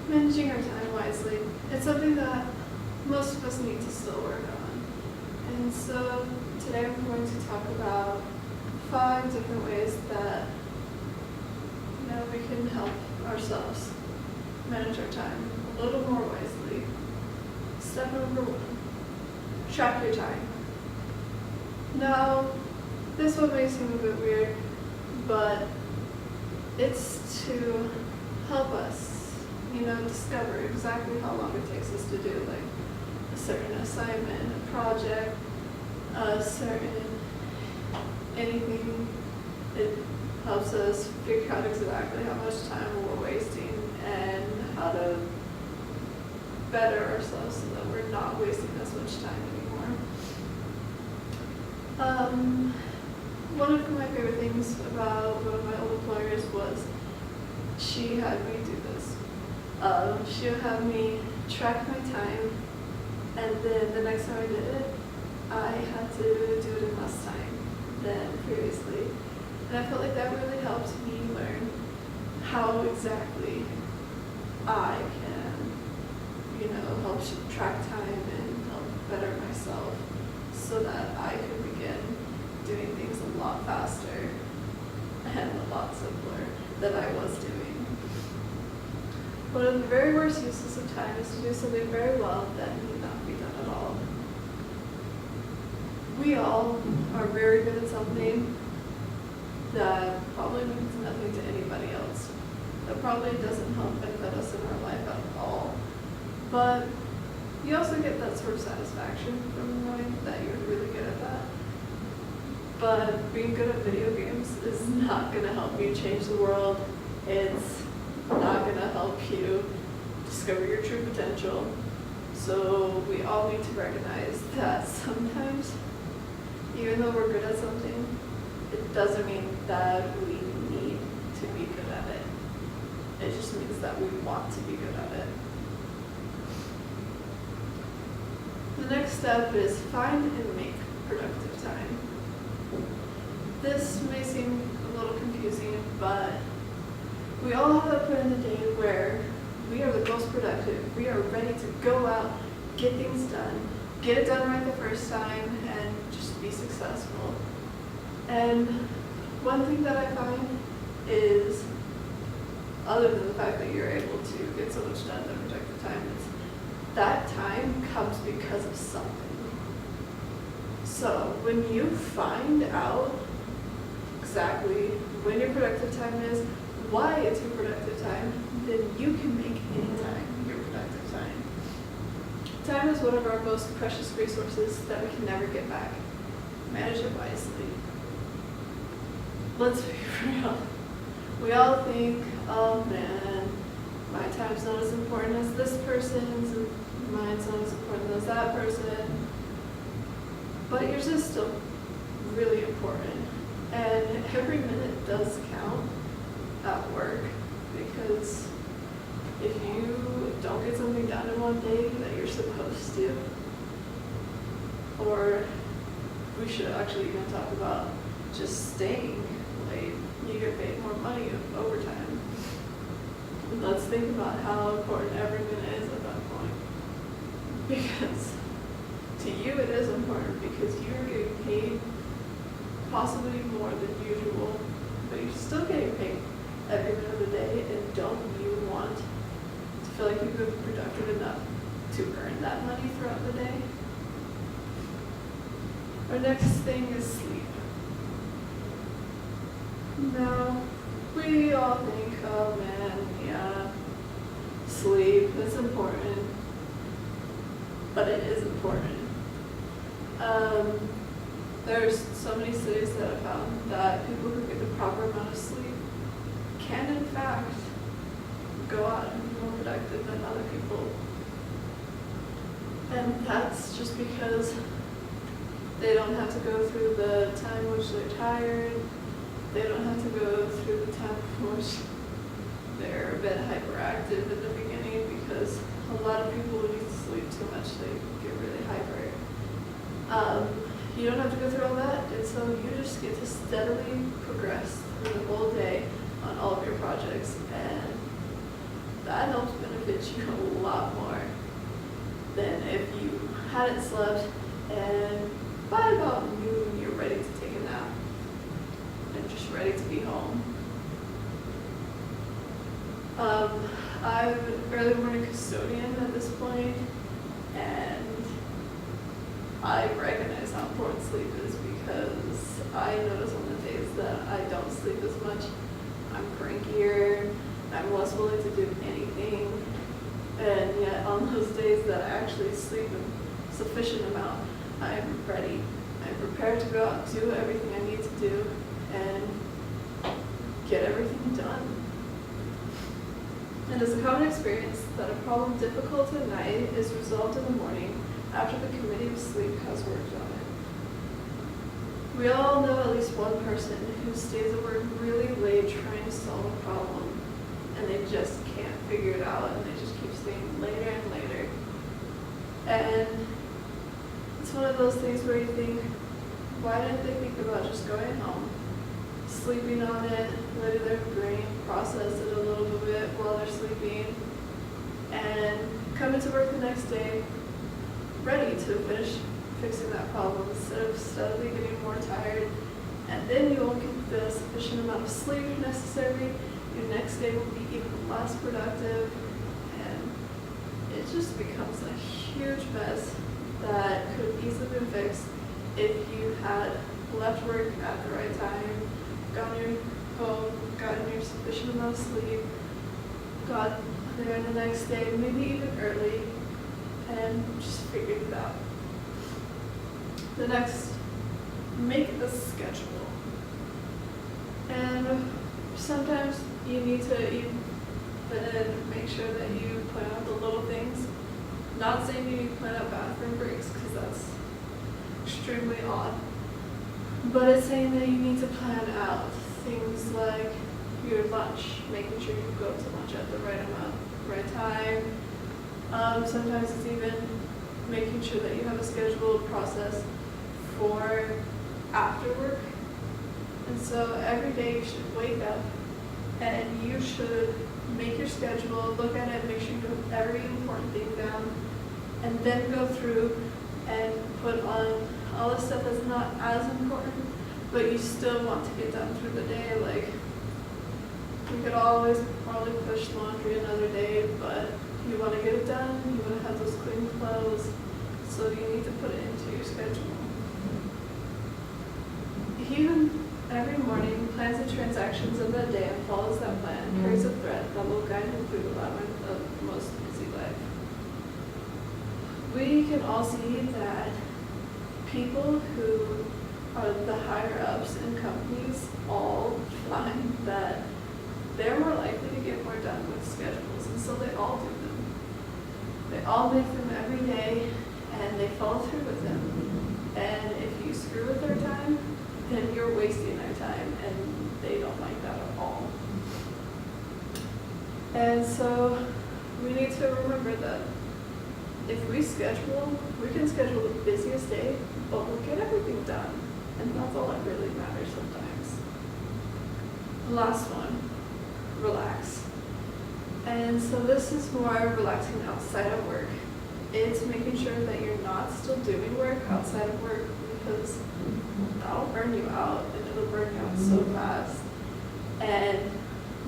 managing our time wisely. It's something that most of us need to still work on. And so today I'm going to talk about 5 different ways that we can help ourselves manage our time a little more wisely. Step number 1, track your time. Now, this one may seem a bit weird, but it's to help us, discover exactly how long it takes us to do like a certain assignment, a project, a certain anything. It helps us figure out exactly how much time we're wasting and how to better ourselves so that we're not wasting as much time anymore. One of my favorite things about one of my old employers was she had me do this. She would have me track my time, and then the next time I did it, I had to do it in less time than previously. And I felt like that really helped me learn how exactly I can, help track time and help better myself so that I could begin doing things a lot faster and a lot simpler than I was doing. One of the very worst uses of time is to do something very well that need not be done at all. We all are very good at something that probably means nothing to anybody else. That probably doesn't help benefit us in our life at all. But you also get that sort of satisfaction from knowing that you're really good at that. But being good at video games is not going to help you change the world. It's not going to help you discover your true potential. So we all need to recognize that sometimes, even though we're good at something, it doesn't mean that we need to be good at it. It just means that we want to be good at it. The next step is find and make productive time. This may seem a little confusing, but we all have that point in the day where we are the most productive. We are ready to go out, get things done, get it done right the first time, and just be successful. And one thing that I find is, other than the fact that you're able to get so much done in productive time, is that time comes because of something. So when you find out exactly when your productive time is, why it's your productive time, then you can make any time your productive time. Time is one of our most precious resources that we can never get back. Manage it wisely. Let's be real. We all think, oh man, my time's not as important as this person's, and mine's not as important as that person. But yours is still really important. And every minute does count at work, because if you don't get something done in one day that you're supposed to, or we should actually even talk about just staying late, you get paid more money of overtime. Let's think about how important every minute is at that point. Because to you it is important because you're getting paid possibly more than usual, but you're still getting paid every minute of the day, and don't you want to feel like you've been productive enough to earn that money throughout the day? Our next thing is sleep. Now, we all think, oh man, yeah, sleep, it's important. But it is important. There's so many studies that have found that people who get the proper amount of sleep can in fact go out and be more productive than other people. And that's just because they don't have to go through the time in which they're tired. They don't have to go through the time in which they're a bit hyperactive at the beginning, because a lot of people, when you sleep too much, they get really hyper. You don't have to go through all that, and so you just get to steadily progress through the whole day on all of your projects, and that helps benefit you a lot more than if you hadn't slept and by about noon you're ready to take a nap and just ready to be home. I'm an early morning custodian at this point, and I recognize how important sleep is because I notice on the days that I don't sleep as much, I'm crankier, I'm less willing to do anything, and yet on those days that I actually sleep a sufficient amount, I'm ready. I'm prepared to go out and do everything I need to do and get everything done. It is a common experience that a problem difficult at night is resolved in the morning after the committee of sleep has worked on it. We all know at least one person who stays at work really late trying to solve a problem, and they just can't figure it out, and they just keep staying later and later. And it's one of those things where you think, why didn't they think about just going home, sleeping on it, letting their brain process it a little bit while they're sleeping, and coming to work the next day ready to finish fixing that problem instead of steadily getting more tired, and then you won't get the sufficient amount of sleep necessary. Your next day will be even less productive, and it just becomes a huge mess that could easily been fixed if you had left work at the right time, gotten your home, gotten your sufficient amount of sleep, got there the next day, maybe even early, and just figured it out. The next, make a schedule. And sometimes you need to even make sure that you plan out the little things. Not saying you need to plan out bathroom breaks, because that's extremely odd. But it's saying that you need to plan out things like your lunch, making sure you go to lunch at the right time. Sometimes it's even making sure that you have a scheduled process for after work. And so every day you should wake up and you should make your schedule, look at it, make sure you put every important thing down, and then go through and put on all the stuff that's not as important, but you still want to get done through the day. Like, you could always probably push laundry another day, but you want to get it done, you want to have those clean clothes, so you need to put it into your schedule. Even every morning plans the transactions of the day and follows that plan, carries a thread that will guide him through the labyrinth of the most busy life. We can all see that people who are the higher ups in companies all find that they're more likely to get more done with schedules, and so they all do them. They all make them every day, and they follow through with them. And if you screw with their time, then you're wasting their time, and they don't like that at all. And so we need to remember that if we schedule, we can schedule the busiest day, but we'll get everything done. And that's all that really matters sometimes. The last one, relax. And so this is more relaxing outside of work. It's making sure that you're not still doing work outside of work, because that'll burn you out, and it'll burn you out so fast. And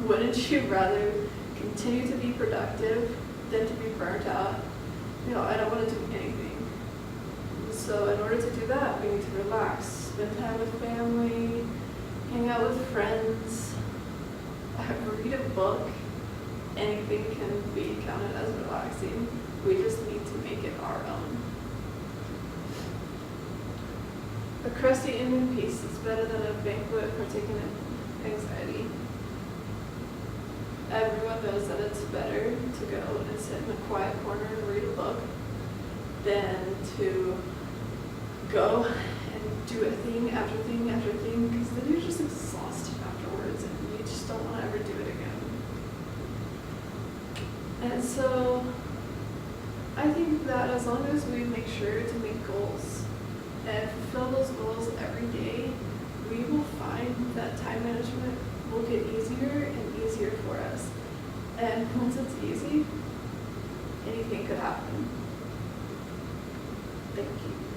wouldn't you rather continue to be productive than to be burnt out? You know, I don't want to do anything. So in order to do that, we need to relax, spend time with family, hang out with friends, read a book. Anything can be counted as relaxing. We just need to make it our own. A crusty Indian piece is better than a banquet partaken in anxiety. Everyone knows that it's better to go and sit in a quiet corner and read a book than to go and do a thing after thing after thing, because then you're just exhausted afterwards and you just don't want to ever do it again. And so I think that as long as we make sure to make goals and fulfill those goals every day, we will find that time management will get easier and easier for us. And once it's easy, anything could happen. Thank you.